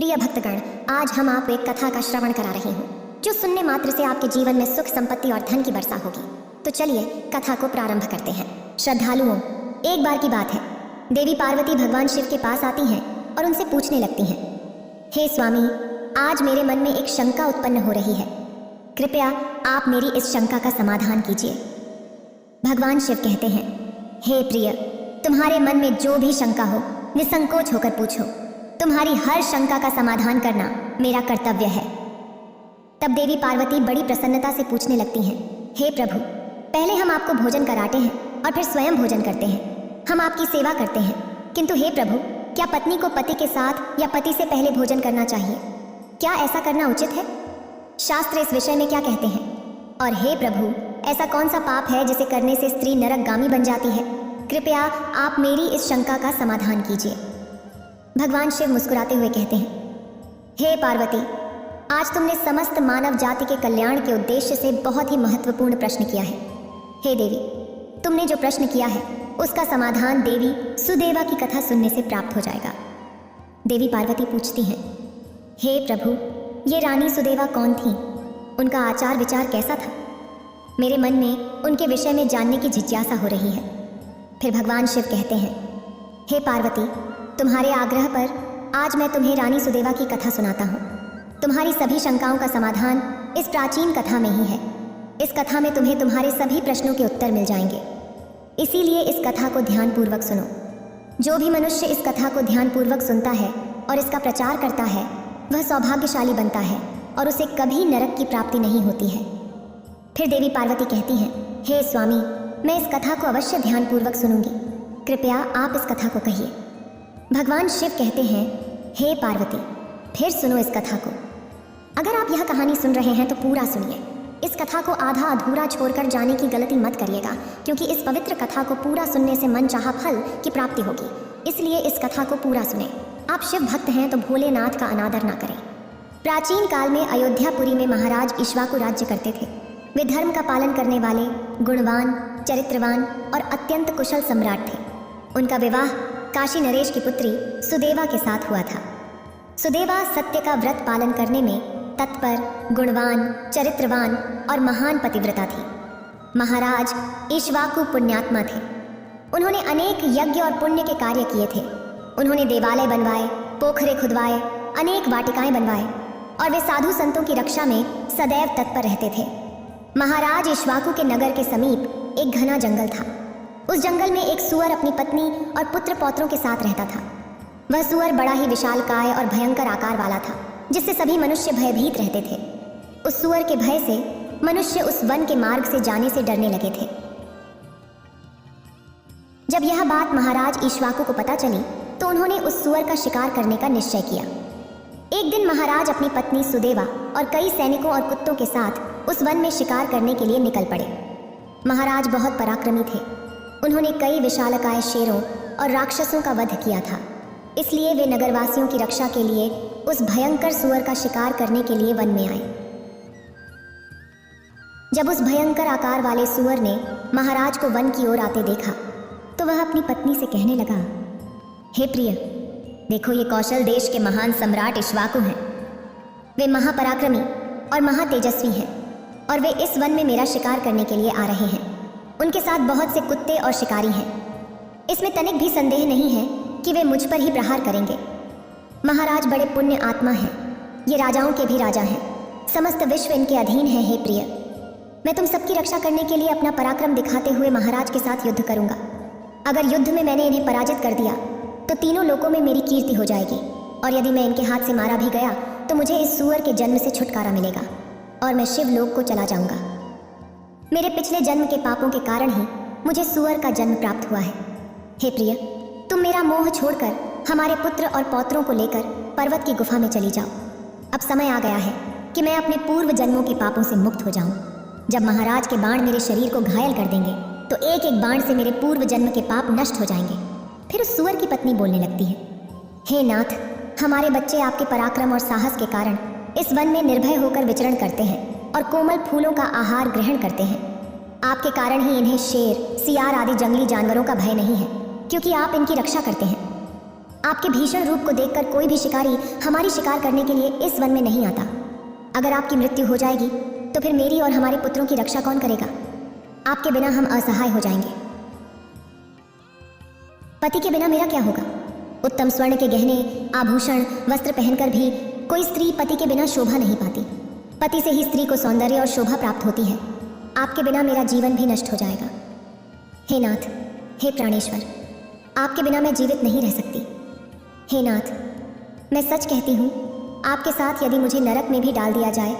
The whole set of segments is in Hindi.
प्रिय भक्तगण, आज हम आपको एक कथा का श्रवण करा रहे हैं जो सुनने मात्र से आपके जीवन में सुख, संपत्ति और धन की वर्षा होगी। तो चलिए कथा को प्रारंभ करते हैं। श्रद्धालुओं, एक बार की बात है, देवी पार्वती भगवान शिव के पास आती हैं और उनसे पूछने लगती हैं, हे स्वामी, आज मेरे मन में एक शंका उत्पन्न हो रही है, कृपया आप मेरी इस शंका का समाधान कीजिए। भगवान शिव कहते हैं, हे प्रिय, तुम्हारे मन में जो भी शंका हो निसंकोच होकर पूछो, तुम्हारी हर शंका का समाधान करना मेरा कर्तव्य है। तब देवी पार्वती बड़ी प्रसन्नता से पूछने लगती हैं, हे प्रभु, पहले हम आपको भोजन कराते हैं और फिर स्वयं भोजन करते हैं, हम आपकी सेवा करते हैं, किंतु हे प्रभु, क्या पत्नी को पति के साथ या पति से पहले भोजन करना चाहिए? क्या ऐसा करना उचित है? शास्त्र इस विषय में क्या कहते हैं? और हे प्रभु, ऐसा कौन सा पाप है जिसे करने से स्त्री नरकगामी बन जाती है? कृपया आप मेरी इस शंका का समाधान कीजिए। भगवान शिव मुस्कुराते हुए कहते हैं, हे पार्वती, आज तुमने समस्त मानव जाति के कल्याण के उद्देश्य से बहुत ही महत्वपूर्ण प्रश्न किया है। हे देवी, तुमने जो प्रश्न किया है उसका समाधान देवी सुदेवा की कथा सुनने से प्राप्त हो जाएगा। देवी पार्वती पूछती हैं, हे प्रभु, ये रानी सुदेवा कौन थी? उनका आचार विचार कैसा था? मेरे मन में उनके विषय में जानने की जिज्ञासा हो रही है। फिर भगवान शिव कहते हैं, हे पार्वती, तुम्हारे आग्रह पर आज मैं तुम्हें रानी सुदेवा की कथा सुनाता हूँ। तुम्हारी सभी शंकाओं का समाधान इस प्राचीन कथा में ही है। इस कथा में तुम्हें तुम्हारे सभी प्रश्नों के उत्तर मिल जाएंगे, इसीलिए इस कथा को ध्यानपूर्वक सुनो। जो भी मनुष्य इस कथा को ध्यानपूर्वक सुनता है और इसका प्रचार करता है, वह सौभाग्यशाली बनता है और उसे कभी नरक की प्राप्ति नहीं होती है। फिर देवी पार्वती कहती हैं, हे स्वामी, मैं इस कथा को अवश्य ध्यानपूर्वक सुनूंगी, कृपया आप इस कथा को कहिए। भगवान शिव कहते हैं, हे पार्वती, फिर सुनो इस कथा को। अगर आप यह कहानी सुन रहे हैं तो पूरा सुनिए। इस कथा को आधा अधूरा छोड़कर जाने की गलती मत करिएगा, क्योंकि इस पवित्र कथा को पूरा सुनने से मनचाहा फल की प्राप्ति होगी। इसलिए इस कथा को पूरा सुने। आप शिव भक्त हैं तो भोलेनाथ का अनादर ना करें। प्राचीन काल में अयोध्यापुरी में महाराज इक्ष्वाकु राज्य करते थे। वे धर्म का पालन करने वाले, गुणवान, चरित्रवान और अत्यंत कुशल सम्राट थे। उनका विवाह काशी नरेश की पुत्री सुदेवा के साथ हुआ था। सुदेवा सत्य का व्रत पालन करने में तत्पर, गुणवान, चरित्रवान और महान पतिव्रता थी। महाराज इक्ष्वाकु पुण्यात्मा थे। उन्होंने अनेक यज्ञ और पुण्य के कार्य किए थे। उन्होंने देवालय बनवाए, पोखरे खुदवाए, अनेक वाटिकाएं बनवाए और वे साधु संतों की रक्षा में सदैव तत्पर रहते थे। महाराज इक्ष्वाकु के नगर के समीप एक घना जंगल था। उस जंगल में एक सूअर अपनी पत्नी और पुत्र पौत्रों के साथ रहता था। वह सूअर बड़ा ही विशालकाय और भयंकर आकार वाला था, जिससे सभी मनुष्य भयभीत रहते थे। उस सूअर के भय से मनुष्य उस वन के मार्ग से जाने से डरने लगे थे। जब यह बात महाराज इक्ष्वाकु को पता चली तो उन्होंने उस सूअर का शिकार करने का निश्चय किया। एक दिन महाराज अपनी पत्नी सुदेवा और कई सैनिकों और कुत्तों के साथ उस वन में शिकार करने के लिए निकल पड़े। महाराज बहुत पराक्रमी थे। उन्होंने कई विशालकाय शेरों और राक्षसों का वध किया था, इसलिए वे नगरवासियों की रक्षा के लिए उस भयंकर सूअर का शिकार करने के लिए वन में आए। जब उस भयंकर आकार वाले सूअर ने महाराज को वन की ओर आते देखा तो वह अपनी पत्नी से कहने लगा, हे प्रिय, देखो, ये कौशल देश के महान सम्राट इक्ष्वाकु हैं। वे महापराक्रमी और महातेजस्वी हैं और वे इस वन में मेरा शिकार करने के लिए आ रहे हैं। उनके साथ बहुत से कुत्ते और शिकारी हैं। इसमें तनिक भी संदेह नहीं है कि वे मुझ पर ही प्रहार करेंगे। महाराज बड़े पुण्य आत्मा हैं। ये राजाओं के भी राजा हैं। समस्त विश्व इनके अधीन है। हे प्रिय, मैं तुम सबकी रक्षा करने के लिए अपना पराक्रम दिखाते हुए महाराज के साथ युद्ध करूंगा। अगर युद्ध में मैंने इन्हें पराजित कर दिया तो तीनों लोकों में मेरी कीर्ति हो जाएगी, और यदि मैं इनके हाथ से मारा भी गया तो मुझे इस सूअर के जन्म से छुटकारा मिलेगा और मैं शिव लोक को चला जाऊंगा। मेरे पिछले जन्म के पापों के कारण ही मुझे सूअर का जन्म प्राप्त हुआ है। हे प्रिय, तुम मेरा मोह छोड़कर हमारे पुत्र और पौत्रों को लेकर पर्वत की गुफा में चली जाओ। अब समय आ गया है कि मैं अपने पूर्व जन्मों के पापों से मुक्त हो जाऊं। जब महाराज के बाण मेरे शरीर को घायल कर देंगे तो एक एक बाण से मेरे पूर्व जन्म के पाप नष्ट हो जाएंगे। फिर उस सूअर की पत्नी बोलने लगती है, हे नाथ, हमारे बच्चे आपके पराक्रम और साहस के कारण इस वन में निर्भय होकर विचरण करते हैं और कोमल फूलों का आहार ग्रहण करते हैं। आपके कारण ही इन्हें शेर, सियार आदि जंगली जानवरों का भय नहीं है, क्योंकि आप इनकी रक्षा करते हैं। आपके भीषण रूप को देखकर कोई भी शिकारी हमारी शिकार करने के लिए इस वन में नहीं आता। अगर आपकी मृत्यु हो जाएगी तो फिर मेरी और हमारे पुत्रों की रक्षा कौन करेगा? आपके बिना हम असहाय हो जाएंगे। पति के बिना मेरा क्या होगा? उत्तम स्वर्ण के गहने, आभूषण, वस्त्र पहनकर भी कोई स्त्री पति के बिना शोभा नहीं पाती। पति से ही स्त्री को सौंदर्य और शोभा प्राप्त होती है। आपके बिना मेरा जीवन भी नष्ट हो जाएगा। हे नाथ, हे प्राणेश्वर, आपके बिना मैं जीवित नहीं रह सकती। हे नाथ, मैं सच कहती हूँ, आपके साथ यदि मुझे नरक में भी डाल दिया जाए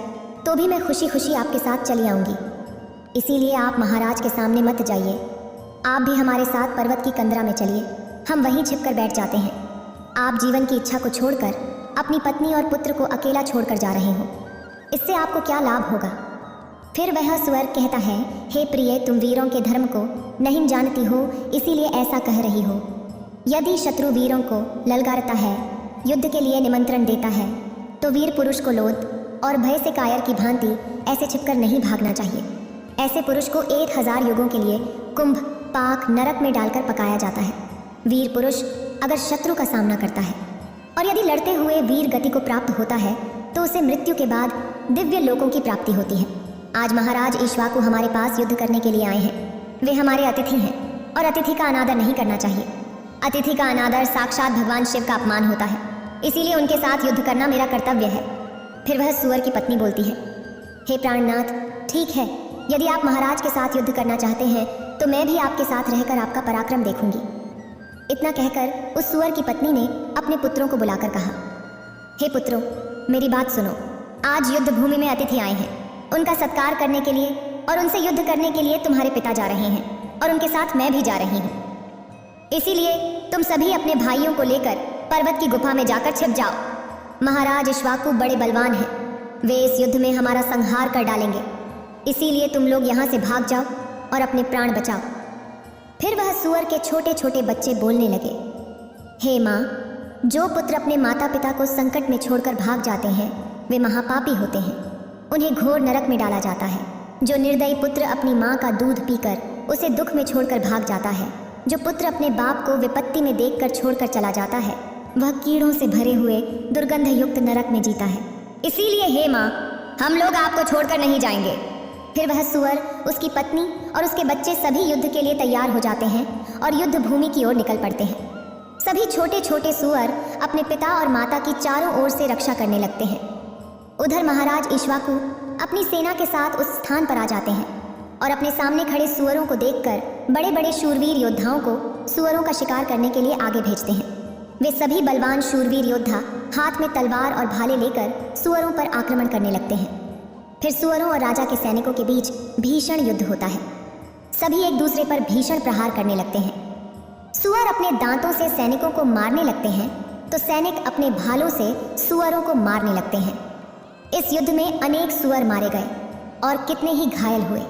तो भी मैं खुशी खुशी आपके साथ चली आऊँगी। इसीलिए आप महाराज के सामने मत जाइए। आप भी हमारे साथ पर्वत की कंदरा में चलिए, हम वहीं छिपकर बैठ जाते हैं। आप जीवन की इच्छा को छोड़कर अपनी पत्नी और पुत्र को अकेला छोड़कर जा रहे हो। इससे आपको क्या लाभ होगा? फिर वह स्वर कहता है, हे प्रिय, तुम वीरों के धर्म को नहीं जानती हो, इसीलिए ऐसा कह रही हो। यदि शत्रु वीरों को ललकारता है, युद्ध के लिए निमंत्रण देता है, तो वीर पुरुष को लोध और भय से कायर की भांति ऐसे छिपकर नहीं भागना चाहिए। ऐसे पुरुष को 1000 युगों के लिए कुंभ, पाक, नरक में डालकर पकाया जाता है। वीर पुरुष अगर शत्रु का सामना करता है और यदि लड़ते हुए वीर गति को प्राप्त होता है तो उसे मृत्यु के बाद दिव्य लोकों की प्राप्ति होती है। आज महाराज ईक्ष्वाकु हमारे पास युद्ध करने के लिए आए हैं। वे हमारे अतिथि हैं और अतिथि का अनादर नहीं करना चाहिए। अतिथि का अनादर साक्षात भगवान शिव का अपमान होता है। इसीलिए उनके साथ युद्ध करना मेरा कर्तव्य है। फिर वह सुअर की पत्नी बोलती है, हे प्राणनाथ, ठीक है, यदि आप महाराज के साथ युद्ध करना चाहते हैं तो मैं भी आपके साथ रहकर आपका पराक्रम देखूंगी। इतना कहकर उस सुअर की पत्नी ने अपने पुत्रों को बुलाकर कहा, हे पुत्रों, मेरी बात सुनो। आज युद्ध भूमि में अतिथि आए हैं। उनका सत्कार करने के लिए और उनसे युद्ध करने के लिए तुम्हारे पिता जा रहे हैं और उनके साथ मैं भी जा रही हूँ। इसीलिए तुम सभी अपने भाइयों को लेकर पर्वत की गुफा में जाकर छिप जाओ। महाराज ईक्ष्वाकु बड़े बलवान हैं, वे इस युद्ध में हमारा संहार कर डालेंगे। इसीलिए तुम लोग यहाँ से भाग जाओ और अपने प्राण बचाओ। फिर वह सुअर के छोटे छोटे बच्चे बोलने लगे, हे माँ, जो पुत्र अपने माता पिता को संकट में छोड़कर भाग जाते हैं वे महापापी होते हैं। उन्हें घोर नरक में डाला जाता है। जो निर्दयी पुत्र अपनी माँ का दूध पीकर उसे दुख में छोड़कर भाग जाता है, जो पुत्र अपने बाप को विपत्ति में देखकर छोड़कर चला जाता है, वह कीड़ों से भरे हुए दुर्गंध युक्त नरक में जीता है। इसीलिए हे माँ, हम लोग आपको छोड़कर नहीं जाएंगे। फिर वह सुअर, उसकी पत्नी और उसके बच्चे सभी युद्ध के लिए तैयार हो जाते हैं और युद्ध भूमि की ओर निकल पड़ते हैं। सभी छोटे छोटे सुअर अपने पिता और माता की चारों ओर से रक्षा करने लगते हैं। उधर महाराज ईक्ष्वाकु अपनी सेना के साथ उस स्थान पर आ जाते हैं और अपने सामने खड़े सुअरों को देखकर बड़े बड़े शूरवीर योद्धाओं को सुअरों का शिकार करने के लिए आगे भेजते हैं। वे सभी बलवान शूरवीर योद्धा हाथ में तलवार और भाले लेकर सुअरों पर आक्रमण करने लगते हैं। फिर सुअरों और राजा के सैनिकों के बीच भीषण युद्ध होता है। सभी एक दूसरे पर भीषण प्रहार करने लगते हैं। सुअर अपने दांतों से सैनिकों को मारने लगते हैं तो सैनिक अपने भालों से सुअरों को मारने लगते हैं। इस युद्ध में अनेक सुअर मारे गए और कितने ही घायल हुए।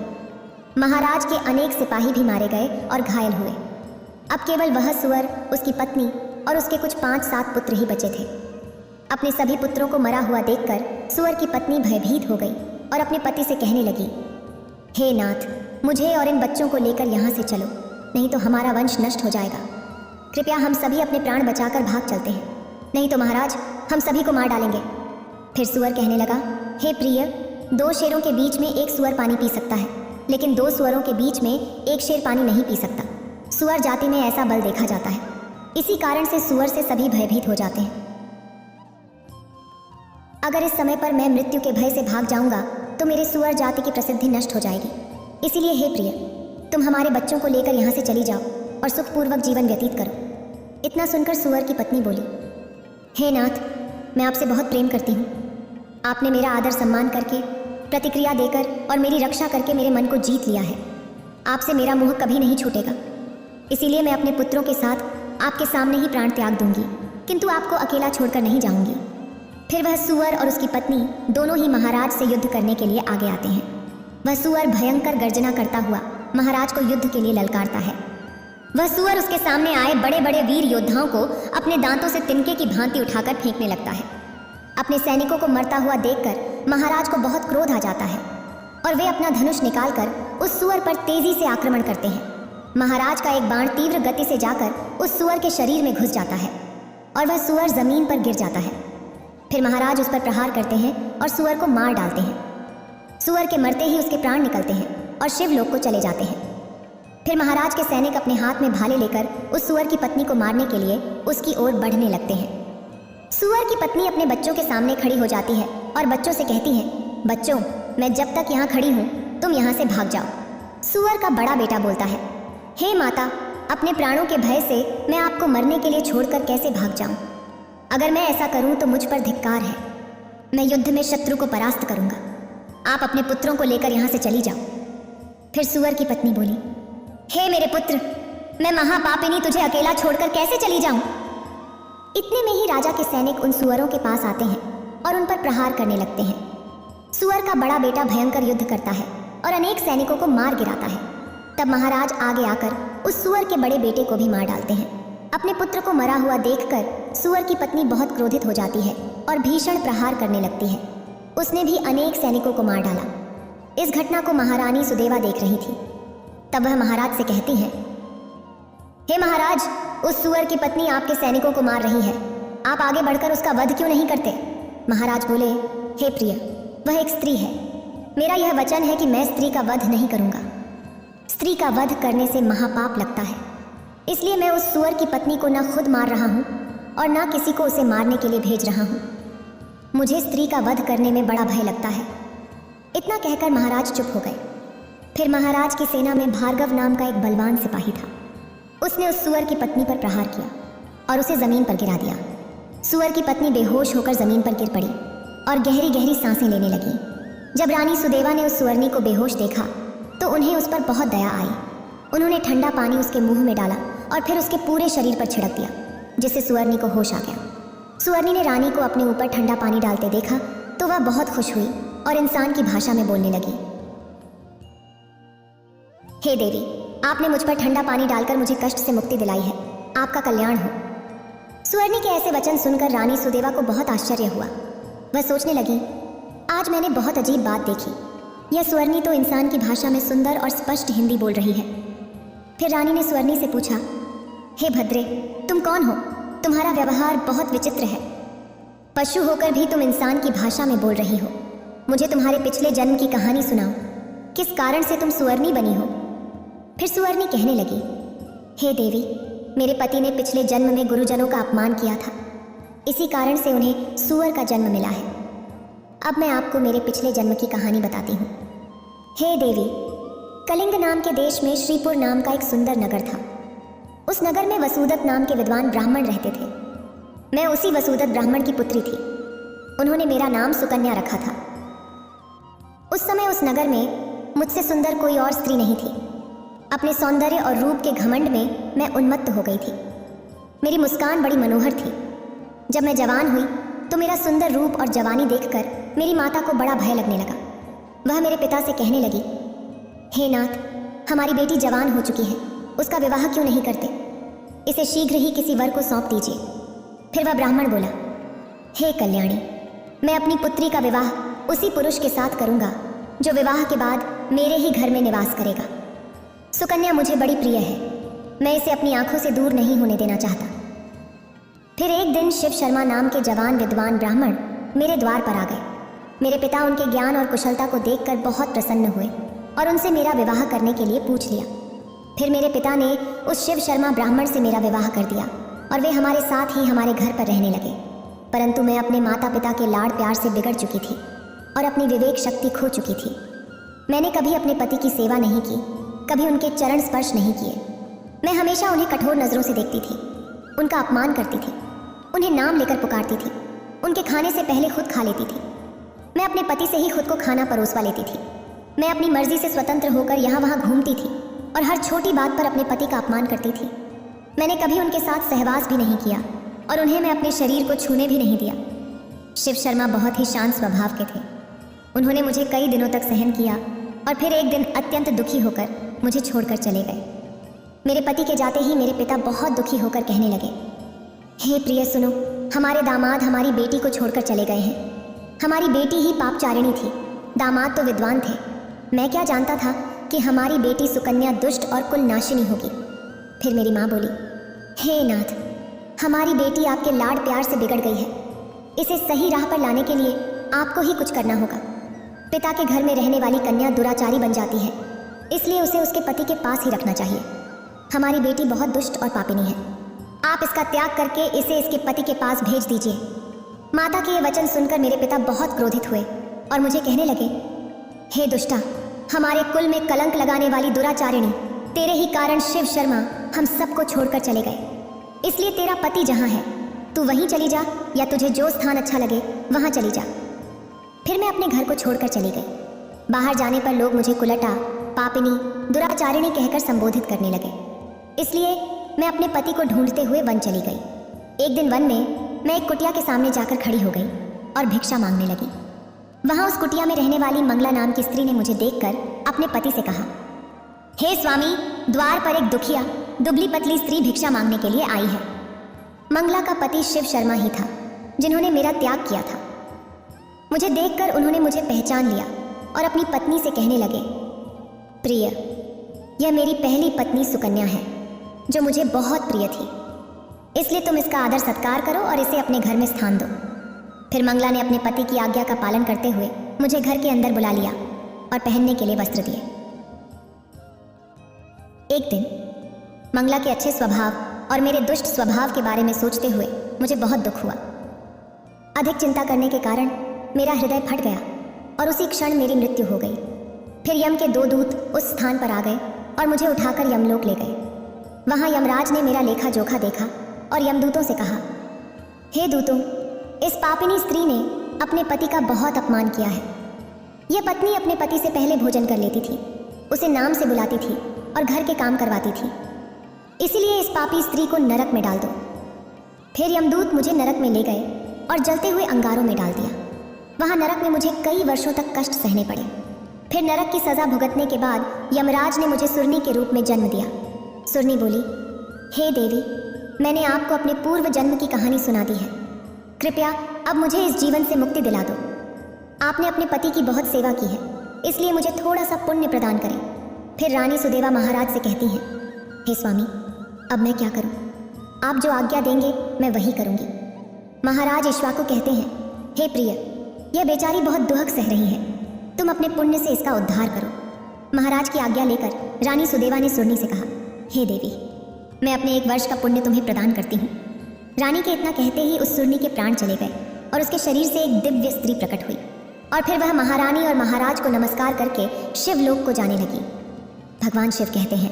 महाराज के अनेक सिपाही भी मारे गए और घायल हुए। अब केवल वह सुअर, उसकी पत्नी और उसके कुछ 5-7 पुत्र ही बचे थे। अपने सभी पुत्रों को मरा हुआ देखकर सुअर की पत्नी भयभीत हो गई और अपने पति से कहने लगी, हे नाथ, मुझे और इन बच्चों को लेकर यहाँ से चलो, नहीं तो हमारा वंश नष्ट हो जाएगा। कृपया हम सभी अपने प्राण बचाकर भाग चलते हैं, नहीं तो महाराज हम सभी को मार डालेंगे। फिर सुअर कहने लगा, हे प्रिय, 2 शेरों के बीच में एक सुअर पानी पी सकता है, लेकिन 2 सुअरों के बीच में एक शेर पानी नहीं पी सकता। सुअर जाति में ऐसा बल देखा जाता है। इसी कारण से सुअर से सभी भयभीत हो जाते हैं। अगर इस समय पर मैं मृत्यु के भय से भाग जाऊंगा तो मेरे सुअर जाति की प्रसिद्धि नष्ट हो जाएगी। इसीलिए हे प्रिय, तुम हमारे बच्चों को लेकर यहाँ से चली जाओ और सुखपूर्वक जीवन व्यतीत करो। इतना सुनकर सुअर की पत्नी बोली, हे नाथ, मैं आपसे बहुत प्रेम करती हूँ। आपने मेरा आदर सम्मान करके, प्रतिक्रिया देकर और मेरी रक्षा करके मेरे मन को जीत लिया है। आपसे मेरा मोह कभी नहीं छूटेगा। इसीलिए मैं अपने पुत्रों के साथ आपके सामने ही प्राण त्याग दूंगी, किंतु आपको अकेला छोड़कर नहीं जाऊंगी। फिर वह सुअर और उसकी पत्नी दोनों ही महाराज से युद्ध करने के लिए आगे आते हैं। वह सुअर भयंकर गर्जना करता हुआ महाराज को युद्ध के लिए ललकारता है। वह सुअर उसके सामने आए बड़े बड़े वीर योद्धाओं को अपने दांतों से तिनके की भांति उठाकर फेंकने लगता है। अपने सैनिकों को मरता हुआ देखकर महाराज को बहुत क्रोध आ जाता है और वे अपना धनुष निकालकर उस सुअर पर तेजी से आक्रमण करते हैं। महाराज का एक बाण तीव्र गति से जाकर उस सुअर के शरीर में घुस जाता है। और वह सूअर जमीन पर गिर जाता है। फिर महाराज उस पर प्रहार करते हैं और सूअर को मार डालते हैं। सूअर के मरते ही उसके प्राण निकलते हैं और शिवलोक को चले जाते हैं। फिर महाराज के सैनिक अपने हाथ में भाले लेकर उस सूअर की पत्नी को मारने के लिए उसकी ओर बढ़ने लगते हैं। सूअर की पत्नी अपने बच्चों के सामने खड़ी हो जाती है और बच्चों से कहती है, बच्चों, मैं जब तक यहाँ खड़ी हूँ तुम यहाँ से भाग जाओ। सूअर का बड़ा बेटा बोलता है, हे माता, अपने प्राणों के भय से मैं आपको मरने के लिए छोड़कर कैसे भाग जाऊं? अगर मैं ऐसा करूं तो मुझ पर धिक्कार है। मैं युद्ध में शत्रु को परास्त करूंगा। आप अपने पुत्रों को लेकर यहां से चली जाओ। फिर सूअर की पत्नी बोली, हे मेरे पुत्र, मैं महापापिनी तुझे अकेला छोड़कर कैसे चली जाऊं? इतने में ही राजा के सैनिक उन सूअरों के पास आते हैं और उन पर प्रहार करने लगते हैं। सूअर का बड़ा बेटा भयंकर युद्ध करता है और अनेक सैनिकों को मार गिराता है। तब महाराज आगे आकर उस सूअर के बड़े बेटे को भी मार डालते हैं। अपने पुत्र को मरा हुआ देखकर सूअर की पत्नी बहुत क्रोधित हो जाती है और भीषण प्रहार करने लगती है। उसने भी अनेक सैनिकों को मार डाला। इस घटना को महारानी सुदेवा देख रही थी। तब वह महाराज से कहती है, हे महाराज, उस सूअर की पत्नी आपके सैनिकों को मार रही है। आप आगे बढ़कर उसका वध क्यों नहीं करते? महाराज बोले, हे प्रिय, वह एक स्त्री है। मेरा यह वचन है कि मैं स्त्री का वध नहीं करूंगा। स्त्री का वध करने से महापाप लगता है, इसलिए मैं उस सूअर की पत्नी को न खुद मार रहा हूं और न किसी को उसे मारने के लिए भेज रहा हूं। मुझे स्त्री का वध करने में बड़ा भय लगता है। इतना कहकर महाराज चुप हो गए। फिर महाराज की सेना में भार्गव नाम का एक बलवान सिपाही था। उसने उस सूअर की पत्नी पर प्रहार किया और उसे जमीन पर गिरा दिया। सूअर की पत्नी बेहोश होकर जमीन पर गिर पड़ी और गहरी गहरी सांसें लेने लगी। जब रानी सुदेवा ने उस सुअरनी को बेहोश देखा तो उन्हें उस पर बहुत दया आई। उन्होंने ठंडा पानी उसके मुंह में डाला और फिर उसके पूरे शरीर पर छिड़क दिया, जिससे सुअरनी को होश आ गया। सुअरनी ने रानी को अपने ऊपर ठंडा पानी डालते देखा तो वह बहुत खुश हुई और इंसान की भाषा में बोलने लगी, हे देवी, आपने मुझ पर ठंडा पानी डालकर मुझे कष्ट से मुक्ति दिलाई है। आपका कल्याण हो। सुअरनी के ऐसे वचन सुनकर रानी सुदेवा को बहुत आश्चर्य हुआ। वह सोचने लगी, आज मैंने बहुत अजीब बात देखी। यह सुअरनी तो इंसान की भाषा में सुंदर और स्पष्ट हिंदी बोल रही है। फिर रानी ने सुअरनी से पूछा, हे भद्रे, तुम कौन हो? तुम्हारा व्यवहार बहुत विचित्र है। पशु होकर भी तुम इंसान की भाषा में बोल रही हो। मुझे तुम्हारे पिछले जन्म की कहानी सुनाओ। किस कारण से तुम सुअरनी बनी हो? फिर सुअरनी कहने लगी, हे देवी, मेरे पति ने पिछले जन्म में गुरुजनों का अपमान किया था। इसी कारण से उन्हें सूअर का जन्म मिला है। अब मैं आपको मेरे पिछले जन्म की कहानी बताती हूँ। हे देवी, कलिंग नाम के देश में श्रीपुर नाम का एक सुंदर नगर था। उस नगर में वसुदत नाम के विद्वान ब्राह्मण रहते थे। मैं उसी वसुदत ब्राह्मण की पुत्री थी। उन्होंने मेरा नाम सुकन्या रखा था। उस समय उस नगर में मुझसे सुंदर कोई और स्त्री नहीं थी। अपने सौंदर्य और रूप के घमंड में मैं उन्मत्त हो गई थी। मेरी मुस्कान बड़ी मनोहर थी। जब मैं जवान हुई तो मेरा सुंदर रूप और जवानी देखकर मेरी माता को बड़ा भय लगने लगा। वह मेरे पिता से कहने लगी, हे नाथ, हमारी बेटी जवान हो चुकी है, उसका विवाह क्यों नहीं करते? इसे शीघ्र ही किसी वर को सौंप दीजिए। फिर वह ब्राह्मण बोला, हे कल्याणी, मैं अपनी पुत्री का विवाह उसी पुरुष के साथ करूंगा जो विवाह के बाद मेरे ही घर में निवास करेगा। सुकन्या मुझे बड़ी प्रिय है। मैं इसे अपनी आंखों से दूर नहीं होने देना चाहता। फिर एक दिन शिव शर्मा नाम के जवान विद्वान ब्राह्मण मेरे द्वार पर आ गए। मेरे पिता उनके ज्ञान और कुशलता को देखकर बहुत प्रसन्न हुए और उनसे मेरा विवाह करने के लिए पूछ लिया। फिर मेरे पिता ने उस शिव शर्मा ब्राह्मण से मेरा विवाह कर दिया और वे हमारे साथ ही हमारे घर पर रहने लगे। परंतु मैं अपने माता पिता के लाड़ प्यार से बिगड़ चुकी थी और अपनी विवेक शक्ति खो चुकी थी। मैंने कभी अपने पति की सेवा नहीं की, कभी उनके चरण स्पर्श नहीं किए। मैं हमेशा उन्हें कठोर नजरों से देखती थी, उनका अपमान करती थी, उन्हें नाम लेकर पुकारती थी, उनके खाने से पहले खुद खा लेती थी। मैं अपने पति से ही खुद को खाना परोसवा लेती थी। मैं अपनी मर्जी से स्वतंत्र होकर यहाँ वहाँ घूमती थी और हर छोटी बात पर अपने पति का अपमान करती थी। मैंने कभी उनके साथ सहवास भी नहीं किया और उन्हें मैं अपने शरीर को छूने भी नहीं दिया। शिव शर्मा बहुत ही शांत स्वभाव के थे। उन्होंने मुझे कई दिनों तक सहन किया और फिर एक दिन अत्यंत दुखी होकर मुझे छोड़कर चले गए। मेरे पति के जाते ही मेरे पिता बहुत दुखी होकर कहने लगे, हे प्रिय सुनो, हमारे दामाद हमारी बेटी को छोड़कर चले गए हैं। हमारी बेटी ही पापचारिणी थी, दामाद तो विद्वान थे। मैं क्या जानता था कि हमारी बेटी सुकन्या दुष्ट और कुल नाशिनी होगी। फिर मेरी माँ बोली, हे नाथ, हमारी बेटी आपके लाड प्यार से बिगड़ गई है। इसे सही राह पर लाने के लिए आपको ही कुछ करना होगा। पिता के घर में रहने वाली कन्या दुराचारी बन जाती है, इसलिए उसे उसके पति के पास ही रखना चाहिए। हमारी बेटी बहुत दुष्ट और पापिनी है। आप इसका त्याग करके इसे इसके पति के पास भेज दीजिए। माता के ये वचन सुनकर मेरे पिता बहुत क्रोधित हुए और मुझे कहने लगे, हे दुष्टा, हमारे कुल में कलंक लगाने वाली दुराचारिणी, तेरे ही कारण शिव शर्मा हम सबको छोड़कर चले गए। इसलिए तेरा पति जहाँ है तू वहीं चली जा, या तुझे जो स्थान अच्छा लगे वहाँ चली जा। फिर मैं अपने घर को छोड़कर चली गई। बाहर जाने पर लोग मुझे कुलटा, पापिनी, दुराचारिणी कहकर संबोधित करने लगे। इसलिए मैं अपने पति को ढूंढते हुए वन चली गई। एक दिन वन में मैं एक कुटिया के सामने जाकर खड़ी हो गई और भिक्षा मांगने लगी। वहां उस कुटिया में रहने वाली मंगला नाम की स्त्री ने मुझे देखकर अपने पति से कहा, हे स्वामी, द्वार पर एक दुखिया दुबली पतली स्त्री भिक्षा मांगने के लिए आई है। मंगला का पति शिव शर्मा ही था, जिन्होंने मेरा त्याग किया था। मुझे देखकर उन्होंने मुझे पहचान लिया और अपनी पत्नी से कहने लगे, प्रिय, यह मेरी पहली पत्नी सुकन्या है, जो मुझे बहुत प्रिय थी। इसलिए तुम इसका आदर सत्कार करो और इसे अपने घर में स्थान दो। फिर मंगला ने अपने पति की आज्ञा का पालन करते हुए मुझे घर के अंदर बुला लिया और पहनने के लिए वस्त्र दिए। एक दिन मंगला के अच्छे स्वभाव और मेरे दुष्ट स्वभाव के बारे में सोचते हुए मुझे बहुत दुख हुआ। अधिक चिंता करने के कारण मेरा हृदय फट गया और उसी क्षण मेरी मृत्यु हो गई। फिर यम के 2 दूत उस स्थान पर आ गए और मुझे उठाकर यमलोक ले गए। वहां यमराज ने मेरा लेखा जोखा देखा और यमदूतों से कहा, हे दूतों, इस पापिनी स्त्री ने अपने पति का बहुत अपमान किया है। यह पत्नी अपने पति से पहले भोजन कर लेती थी, उसे नाम से बुलाती थी और घर के काम करवाती थी। इसीलिए इस पापी स्त्री को नरक में डाल दो। फिर यमदूत मुझे नरक में ले गए और जलते हुए अंगारों में डाल दिया। वहां नरक में मुझे कई वर्षों तक कष्ट सहने पड़े। फिर नरक की सजा भुगतने के बाद यमराज ने मुझे सुरनी के रूप में जन्म दिया। सुरनी बोली, हे देवी, मैंने आपको अपने पूर्व जन्म की कहानी सुना दी है। कृपया अब मुझे इस जीवन से मुक्ति दिला दो। आपने अपने पति की बहुत सेवा की है, इसलिए मुझे थोड़ा सा पुण्य प्रदान करें। फिर रानी सुदेवा महाराज से कहती हैं, हे स्वामी, अब मैं क्या करूं? आप जो आज्ञा देंगे मैं वही करूंगी। महाराज इक्ष्वाकु कहते हैं, हे प्रिय, यह बेचारी बहुत दुहक सह रही है, तुम अपने पुण्य से इसका उद्धार करो। महाराज की आज्ञा लेकर रानी सुदेवा ने सुरनी से कहा, हे देवी, मैं अपने 1 वर्ष का पुण्य तुम्हें प्रदान करती हूँ। रानी के इतना कहते ही उस सुरनी के प्राण चले गए और उसके शरीर से एक दिव्य स्त्री प्रकट हुई और फिर वह महारानी और महाराज को नमस्कार करके शिवलोक को जाने लगी। भगवान शिव कहते हैं,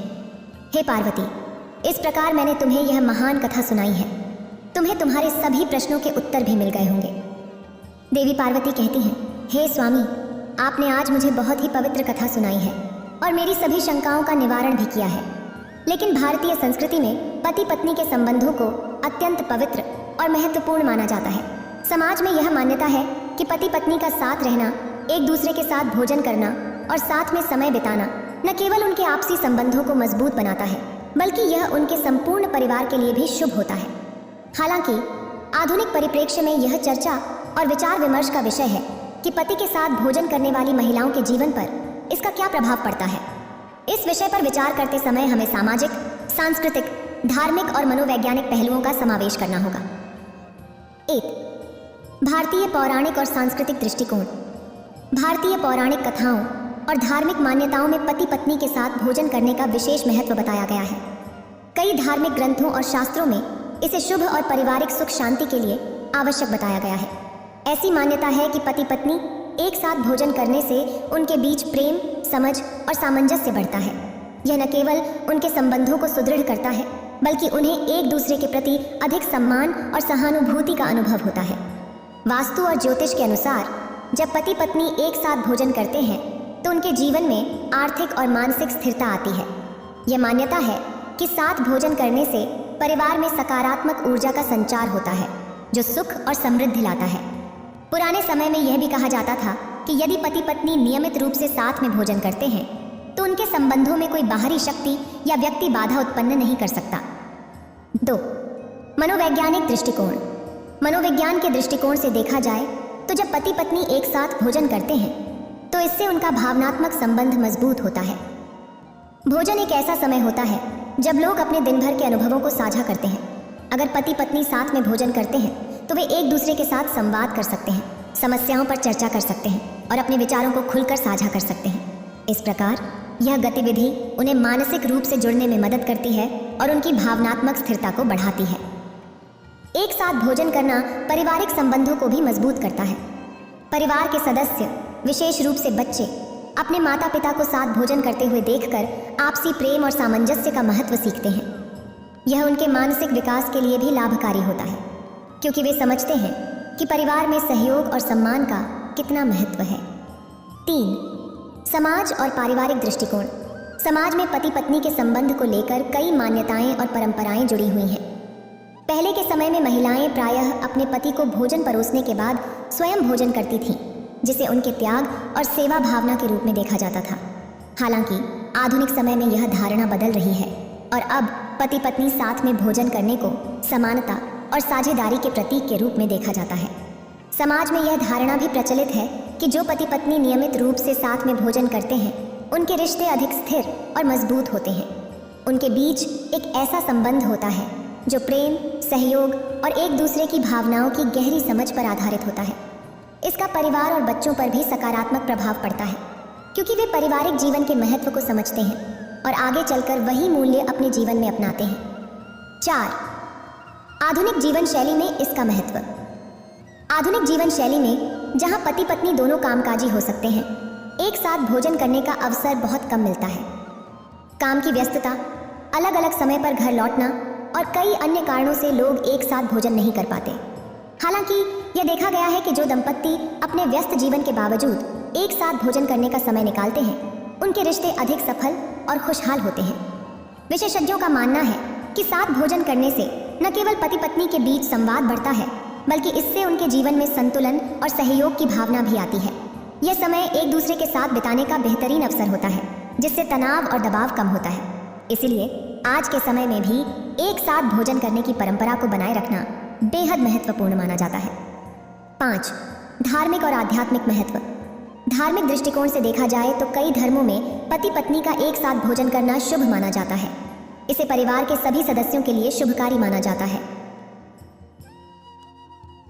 हे पार्वती, इस प्रकार मैंने तुम्हें यह महान कथा सुनाई है। तुम्हें तुम्हारे सभी प्रश्नों के उत्तर भी मिल गए होंगे। देवी पार्वती कहती हैं, हे स्वामी, आपने आज मुझे बहुत ही पवित्र कथा सुनाई है और मेरी सभी शंकाओं का निवारण भी किया है। लेकिन भारतीय संस्कृति में पति पत्नी के संबंधों को अत्यंत पवित्र और महत्वपूर्ण माना जाता है। समाज में यह मान्यता है कि पति पत्नी का साथ रहना, एक दूसरे के साथ भोजन करना और साथ में समय बिताना न केवल उनके आपसी संबंधों को मजबूत बनाता है, बल्कि यह उनके संपूर्ण परिवार के लिए भी शुभ होता है। हालांकि आधुनिक परिप्रेक्ष्य में यह चर्चा और विचार विमर्श का विषय है कि पति के साथ भोजन करने वाली महिलाओं के जीवन पर इसका क्या प्रभाव पड़ता है। इस विषय पर विचार करते समय हमें सामाजिक, सांस्कृतिक, धार्मिक और मनोवैज्ञानिक पहलुओं का समावेश करना होगा। 1. भारतीय पौराणिक और सांस्कृतिक दृष्टिकोण। भारतीय पौराणिक कथाओं और धार्मिक मान्यताओं में पति पत्नी के साथ भोजन करने का विशेष महत्व बताया गया है। कई धार्मिक ग्रंथों और शास्त्रों में इसे शुभ और पारिवारिक सुख शांति के लिए आवश्यक बताया गया है। ऐसी मान्यता है कि पति पत्नी एक साथ भोजन करने से उनके बीच प्रेम, समझ और सामंजस्य बढ़ता है। यह न केवल उनके संबंधों को सुदृढ़ करता है, बल्कि उन्हें एक दूसरे के प्रति अधिक सम्मान और सहानुभूति का अनुभव होता है। वास्तु और ज्योतिष के अनुसार जब पति पत्नी एक साथ भोजन करते हैं तो उनके जीवन में आर्थिक और मानसिक स्थिरता आती है। यह मान्यता है कि साथ भोजन करने से परिवार में सकारात्मक ऊर्जा का संचार होता है, जो सुख और समृद्धि लाता है। पुराने समय में यह भी कहा जाता था कि यदि पति पत्नी नियमित रूप से साथ में भोजन करते हैं तो उनके संबंधों में कोई बाहरी शक्ति या व्यक्ति बाधा उत्पन्न नहीं कर सकता। 2. मनोवैज्ञानिक दृष्टिकोण। मनोविज्ञान के दृष्टिकोण से देखा जाए तो जब पति पत्नी एक साथ भोजन करते हैं तो इससे उनका भावनात्मक संबंध मजबूत होता है। भोजन एक ऐसा समय होता है जब लोग अपने दिन भर के अनुभवों को साझा करते हैं। अगर पति पत्नी साथ में भोजन करते हैं तो वे एक दूसरे के साथ संवाद कर सकते हैं, समस्याओं पर चर्चा कर सकते हैं और अपने विचारों को खुलकर साझा कर सकते हैं। इस प्रकार यह गतिविधि उन्हें मानसिक रूप से जुड़ने में मदद करती है और उनकी भावनात्मक स्थिरता को बढ़ाती है। एक साथ भोजन करना पारिवारिक संबंधों को भी मजबूत करता है। परिवार के सदस्य, विशेष रूप से बच्चे, अपने माता पिता को साथ भोजन करते हुए देखकर आपसी प्रेम और सामंजस्य का महत्व सीखते हैं। यह उनके मानसिक विकास के लिए भी लाभकारी होता है, क्योंकि वे समझते हैं कि परिवार में सहयोग और सम्मान का कितना महत्व है। 3. समाज और पारिवारिक दृष्टिकोण। समाज में पति पत्नी के संबंध को लेकर कई मान्यताएं और परंपराएं जुड़ी हुई हैं। पहले के समय में महिलाएं प्रायः अपने पति को भोजन परोसने के बाद स्वयं भोजन करती थीं, जिसे उनके त्याग और सेवा भावना के रूप में देखा जाता था। हालांकि आधुनिक समय में यह धारणा बदल रही है और अब पति पत्नी साथ में भोजन करने को समानता और साझेदारी के प्रतीक के रूप में देखा जाता है। समाज में यह धारणा भी प्रचलित है कि जो पति पत्नी नियमित रूप से साथ में भोजन करते हैं, उनके रिश्ते अधिक स्थिर और मजबूत होते हैं। उनके बीच एक ऐसा संबंध होता है जो प्रेम, सहयोग और एक दूसरे की भावनाओं की गहरी समझ पर आधारित होता है। इसका परिवार और बच्चों पर भी सकारात्मक प्रभाव पड़ता है, क्योंकि वे पारिवारिक जीवन के महत्व को समझते हैं और आगे चलकर वही मूल्य अपने जीवन में अपनाते हैं। 4. आधुनिक जीवन शैली में इसका महत्व। आधुनिक जीवन शैली में जहां पति पत्नी दोनों कामकाजी हो सकते हैं, एक साथ भोजन करने का अवसर बहुत कम मिलता है। काम की व्यस्तता, अलग अलग समय पर घर लौटना और कई अन्य कारणों से लोग एक साथ भोजन नहीं कर पाते। हालांकि यह देखा गया है कि जो दंपत्ति अपने व्यस्त जीवन के बावजूद एक साथ भोजन करने का समय निकालते हैं, उनके रिश्ते अधिक सफल और खुशहाल होते हैं। विशेषज्ञों का मानना है कि साथ भोजन करने से न केवल पति पत्नी के बीच संवाद बढ़ता है, बल्कि इससे उनके जीवन में संतुलन और सहयोग की भावना भी आती है। यह समय एक दूसरे के साथ बिताने का बेहतरीन अवसर होता है, जिससे तनाव और दबाव कम होता है। इसलिए आज के समय में भी एक साथ भोजन करने की परंपरा को बनाए रखना बेहद महत्वपूर्ण माना जाता है। 5. धार्मिक और आध्यात्मिक महत्व। धार्मिक दृष्टिकोण से देखा जाए तो कई धर्मों में पति पत्नी का एक साथ भोजन करना शुभ माना जाता है। इसे परिवार के सभी सदस्यों के लिए शुभकारी माना जाता है।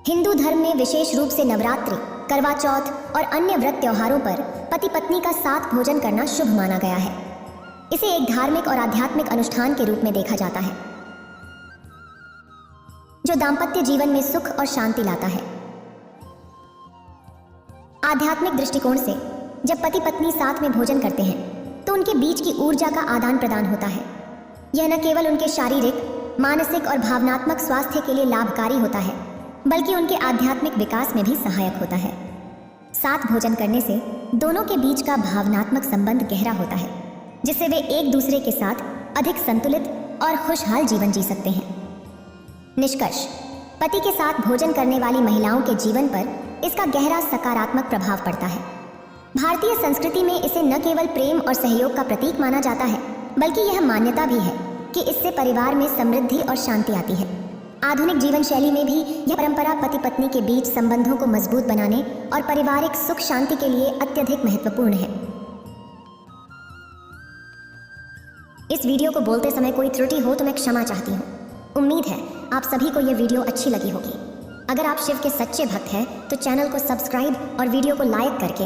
हिंदू धर्म में विशेष रूप से नवरात्रि, करवा चौथ और अन्य व्रत त्योहारों पर पति पत्नी का साथ भोजन करना शुभ माना गया है। इसे एक धार्मिक और आध्यात्मिक अनुष्ठान के रूप में देखा जाता है, जो दाम्पत्य जीवन में सुख और शांति लाता है। आध्यात्मिक दृष्टिकोण से जब पति पत्नी साथ में भोजन करते हैं तो उनके बीच की ऊर्जा का आदान प्रदान होता है। यह न केवल उनके शारीरिक, मानसिक और भावनात्मक स्वास्थ्य के लिए लाभकारी होता है, बल्कि उनके आध्यात्मिक विकास में भी सहायक होता है। साथ भोजन करने से दोनों के बीच का भावनात्मक संबंध गहरा होता है, जिससे वे एक दूसरे के साथ अधिक संतुलित और खुशहाल जीवन जी सकते हैं। निष्कर्ष: पति के साथ भोजन करने वाली महिलाओं के जीवन पर इसका गहरा सकारात्मक प्रभाव पड़ता है। भारतीय संस्कृति में इसे न केवल प्रेम और सहयोग का प्रतीक माना जाता है, बल्कि यह मान्यता भी है कि इससे परिवार में समृद्धि और शांति आती है। आधुनिक जीवन शैली में भी यह परंपरा पति पत्नी के बीच संबंधों को मजबूत बनाने और पारिवारिक सुख शांति के लिए अत्यधिक महत्वपूर्ण है। इस वीडियो को बोलते समय कोई त्रुटि हो तो मैं क्षमा चाहती हूँ। उम्मीद है आप सभी को यह वीडियो अच्छी लगी होगी। अगर आप शिव के सच्चे भक्त हैं तो चैनल को सब्सक्राइब और वीडियो को लाइक करके